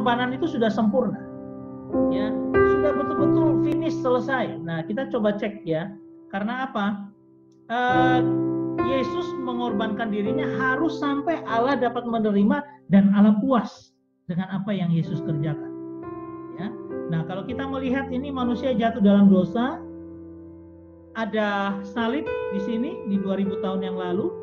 pengorbanan itu sudah sempurna, ya, sudah betul-betul finish, selesai. Nah, kita coba cek ya, karena apa? Yesus mengorbankan dirinya harus sampai Allah dapat menerima dan Allah puas dengan apa yang Yesus kerjakan. Ya. Nah, kalau kita melihat ini manusia jatuh dalam dosa, ada salib di sini di 2000 tahun yang lalu.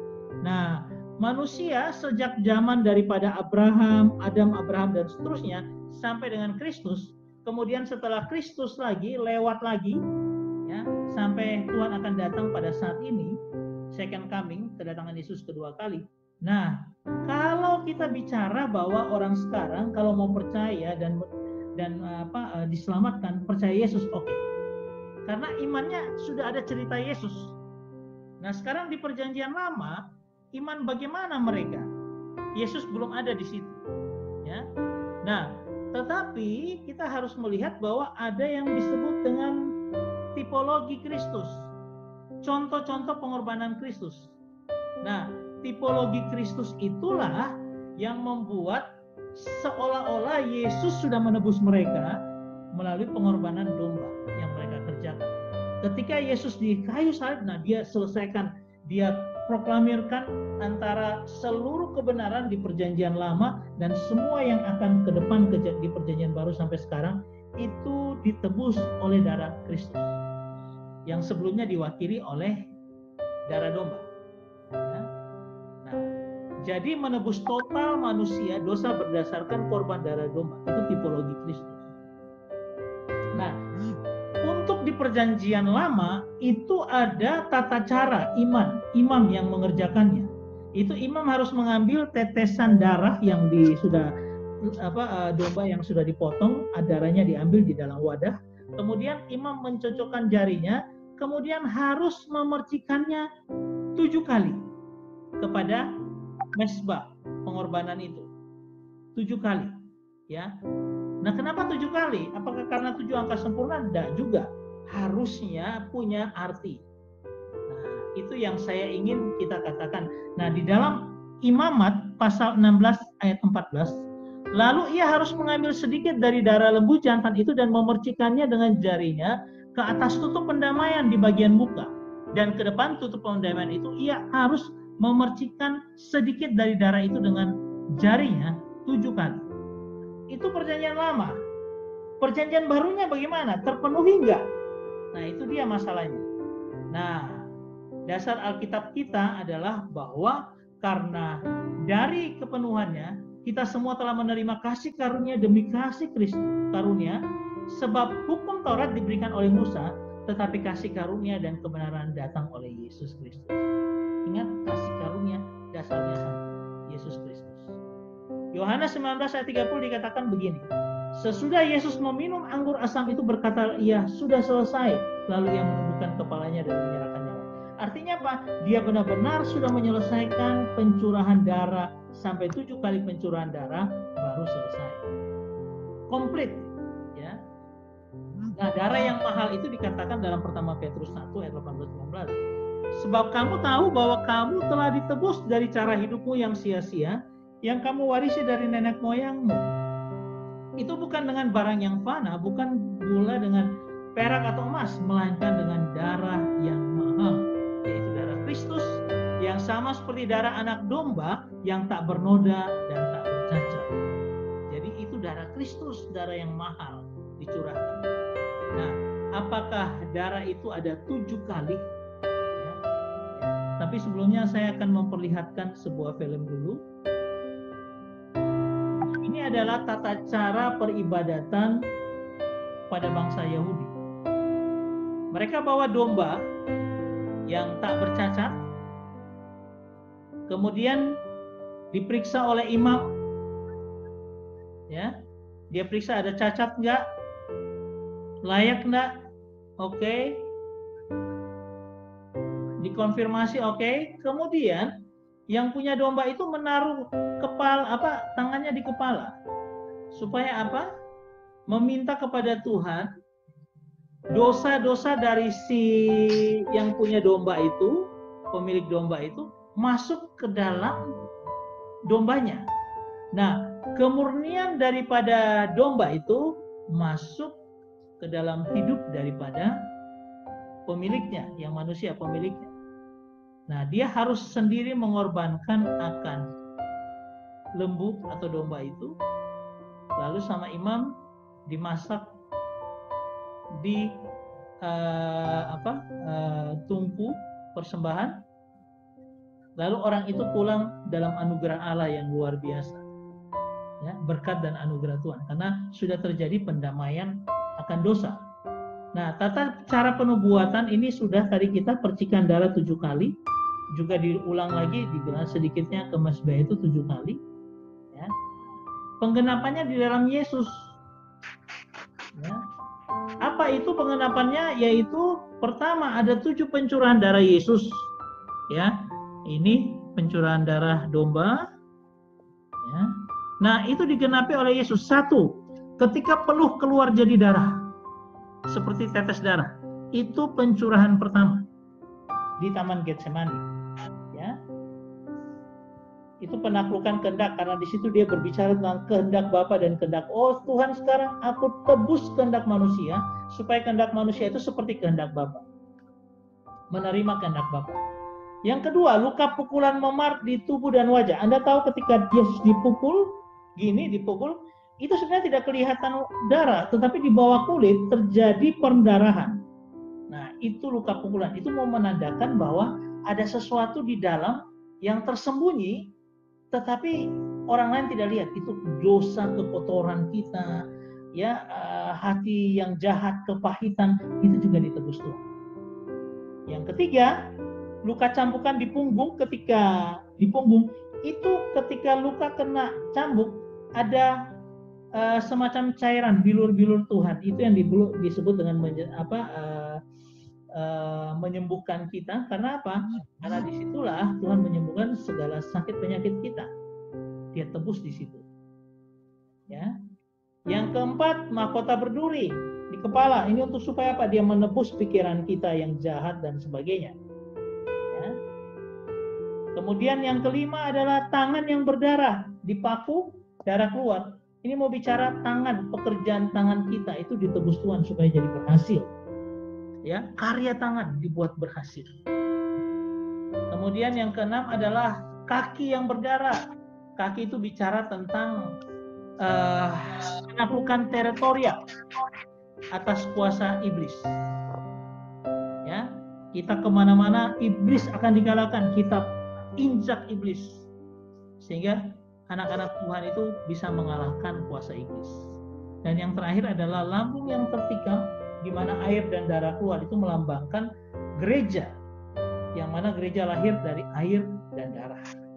Nah, manusia sejak zaman daripada Abraham, Adam, dan seterusnya sampai dengan Kristus. Kemudian setelah Kristus lagi, lewat lagi, ya, sampai Tuhan akan datang pada saat ini, second coming, kedatangan Yesus kedua kali. Nah, kalau kita bicara bahwa orang sekarang kalau mau percaya dan diselamatkan, percaya Yesus, oke. Karena imannya sudah ada cerita Yesus. Nah, sekarang di perjanjian lama, iman bagaimana mereka? Yesus belum ada di situ. Ya. Nah, tetapi kita harus melihat bahwa ada yang disebut dengan tipologi Kristus. Contoh-contoh pengorbanan Kristus. Nah, tipologi Kristus itulah yang membuat seolah-olah Yesus sudah menebus mereka melalui pengorbanan domba yang mereka kerjakan. Ketika Yesus di kayu salib, nah dia selesaikan, dia proklamirkan antara seluruh kebenaran di perjanjian lama dan semua yang akan ke depan di perjanjian baru sampai sekarang itu ditebus oleh darah Kristus yang sebelumnya diwakili oleh darah domba. Ya. Nah, jadi menebus total manusia dosa berdasarkan korban darah domba itu tipologi Kristus. Nah, untuk di perjanjian lama itu ada tata cara imam yang mengerjakannya. Itu imam harus mengambil tetesan darah yang domba yang sudah dipotong, darahnya diambil di dalam wadah. Kemudian imam mencocokkan jarinya, kemudian harus memercikannya 7 kali kepada mezbah pengorbanan itu. 7 kali, ya. Nah, kenapa 7 kali? Apakah karena 7 angka sempurna? Tidak juga. Harusnya punya arti. Nah, itu yang saya ingin kita katakan. Nah, di dalam Imamat pasal 16 ayat 14, lalu ia harus mengambil sedikit dari darah lembu jantan itu dan memercikannya dengan jarinya ke atas tutup pendamaian di bagian muka, dan ke depan tutup pendamaian itu ia harus memercikan sedikit dari darah itu dengan jarinya 7 kali. Itu perjanjian lama. Perjanjian barunya bagaimana? Terpenuhi enggak? Nah, itu dia masalahnya. Nah, dasar Alkitab kita adalah bahwa karena dari kepenuhannya kita semua telah menerima kasih karunia demi kasih Kristus karunia. Sebab hukum Taurat diberikan oleh Musa, tetapi kasih karunia dan kebenaran datang oleh Yesus Kristus. Ingat, kasih karunia dasarnya satu, Yesus Kristus. Yohanes 19 ayat 30 dikatakan begini, sesudah Yesus meminum anggur asam itu berkata, ia sudah selesai. Lalu ia menundukkan kepalanya dan menyerahkan nyawa. Artinya apa? Dia benar-benar sudah menyelesaikan pencurahan darah, sampai 7 kali pencurahan darah baru selesai. Komplit. Ya. Nah, darah yang mahal itu dikatakan dalam pertama Petrus 1 ayat 18-19. Sebab kamu tahu bahwa kamu telah ditebus dari cara hidupmu yang sia-sia, yang kamu warisi dari nenek moyangmu. Itu bukan dengan barang yang fana, bukan pula dengan perak atau emas, melainkan dengan darah yang mahal, yaitu darah Kristus, yang sama seperti darah anak domba yang tak bernoda dan tak bercacat. Jadi itu darah Kristus, darah yang mahal dicurahkan. Nah, apakah darah itu ada 7 kali? Ya. Tapi sebelumnya saya akan memperlihatkan sebuah film dulu. Ini adalah tata cara peribadatan pada bangsa Yahudi. Mereka bawa domba yang tak bercacat, kemudian diperiksa oleh imam. Ya, dia periksa ada cacat enggak, layak enggak, oke, dikonfirmasi oke. Kemudian yang punya domba itu menaruh tangannya di kepala, supaya apa? Meminta kepada Tuhan dosa-dosa dari si yang punya domba itu, pemilik domba itu, masuk ke dalam dombanya. Nah, kemurnian daripada domba itu masuk ke dalam hidup daripada pemiliknya, yang manusia pemiliknya. Nah, dia harus sendiri mengorbankan akan lembu atau domba itu, lalu sama imam dimasak di tungku persembahan, lalu orang itu pulang dalam anugerah Allah yang luar biasa, ya, berkat dan anugerah Tuhan, karena sudah terjadi pendamaian akan dosa. Nah, tata cara penubuatan ini sudah tadi kita percikan darah 7 kali, juga diulang lagi, dibilang sedikitnya ke mezbah itu 7 kali, ya. Penggenapannya di dalam Yesus, ya. Apa itu penggenapannya? Yaitu pertama ada 7 pencurahan darah Yesus, ya. Ini pencurahan darah domba, ya. Nah, itu digenapi oleh Yesus. 1, ketika peluh keluar jadi darah, seperti tetes darah, itu pencurahan pertama di Taman Getsemani, ya. Itu penaklukan kehendak, karena di situ dia berbicara tentang kehendak Bapa dan kehendak. Oh Tuhan, sekarang aku tebus kehendak manusia, supaya kehendak manusia itu seperti kehendak Bapa, menerima kehendak Bapa. Yang kedua, luka pukulan memar di tubuh dan wajah. Anda tahu ketika Yesus dipukul, itu sebenarnya tidak kelihatan darah, tetapi di bawah kulit terjadi pendarahan. Nah, itu luka pukulan. Itu mau menandakan bahwa ada sesuatu di dalam yang tersembunyi, tetapi orang lain tidak lihat. Itu dosa, kekotoran kita, ya, hati yang jahat, kepahitan, itu juga ditebus Tuhan. Yang ketiga, luka cambukan di punggung. Ketika di punggung itu, ketika luka kena cambuk, ada semacam cairan, bilur-bilur Tuhan. Itu yang disebut dengan menyembuhkan kita. Karena apa? Karena disitulah Tuhan menyembuhkan segala sakit penyakit kita. Dia tebus di situ, ya. Yang keempat, mahkota berduri di kepala. Ini untuk supaya apa? Dia menebus pikiran kita yang jahat dan sebagainya, ya. Kemudian yang kelima adalah tangan yang berdarah, dipaku, darah keluar. Ini mau bicara tangan, pekerjaan tangan kita itu ditebus Tuhan supaya jadi berhasil, ya. Karya tangan dibuat berhasil. Kemudian yang keenam adalah kaki yang berdarah. Kaki itu bicara tentang penaklukan teritorial atas kuasa iblis, ya. Kita kemana-mana iblis akan dikalahkan, kita injak iblis, sehingga anak-anak Tuhan itu bisa mengalahkan kuasa iblis. Dan yang terakhir adalah lambung yang tertikam, di mana air dan darah keluar. Itu melambangkan gereja, yang mana gereja lahir dari air dan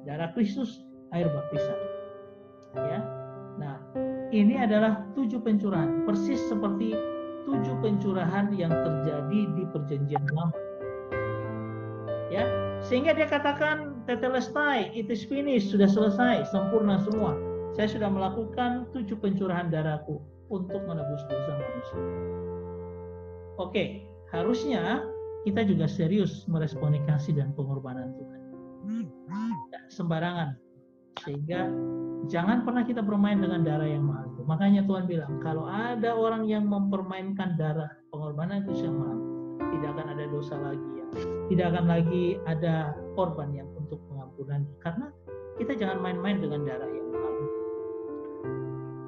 darah Kristus, air baptisan, ya. Nah, ini adalah 7 pencurahan, persis seperti 7 pencurahan yang terjadi di perjanjian lama, ya. Sehingga dia katakan tetelestai, it is finished, sudah selesai, sempurna semua. Saya sudah melakukan 7 pencurahan darahku untuk menebus dosa manusia. Oke, harusnya kita juga serius meresponi kasih dan pengorbanan Tuhan, tidak sembarangan, sehingga jangan pernah kita bermain dengan darah yang mahal. Makanya Tuhan bilang, kalau ada orang yang mempermainkan darah pengorbanan Kristus yang mahal, tidak akan ada dosa lagi, ya. Tidak akan lagi ada korban yang untuk pengampunan, karena kita jangan main-main dengan darah yang mahal.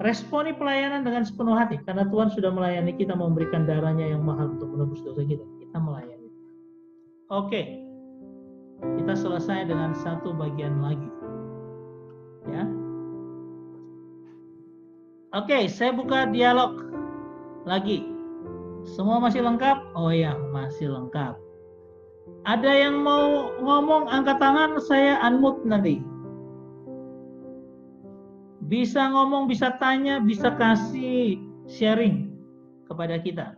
Responi pelayanan dengan sepenuh hati, karena Tuhan sudah melayani kita, memberikan darahnya yang mahal untuk menebus dosa kita. Kita melayani. Oke, kita selesai dengan satu bagian lagi, ya. Oke, saya buka dialog lagi. Semua masih lengkap? Oh ya, masih lengkap. Ada yang mau ngomong, angkat tangan, saya unmute nanti. Bisa ngomong, bisa tanya, bisa kasih sharing kepada kita.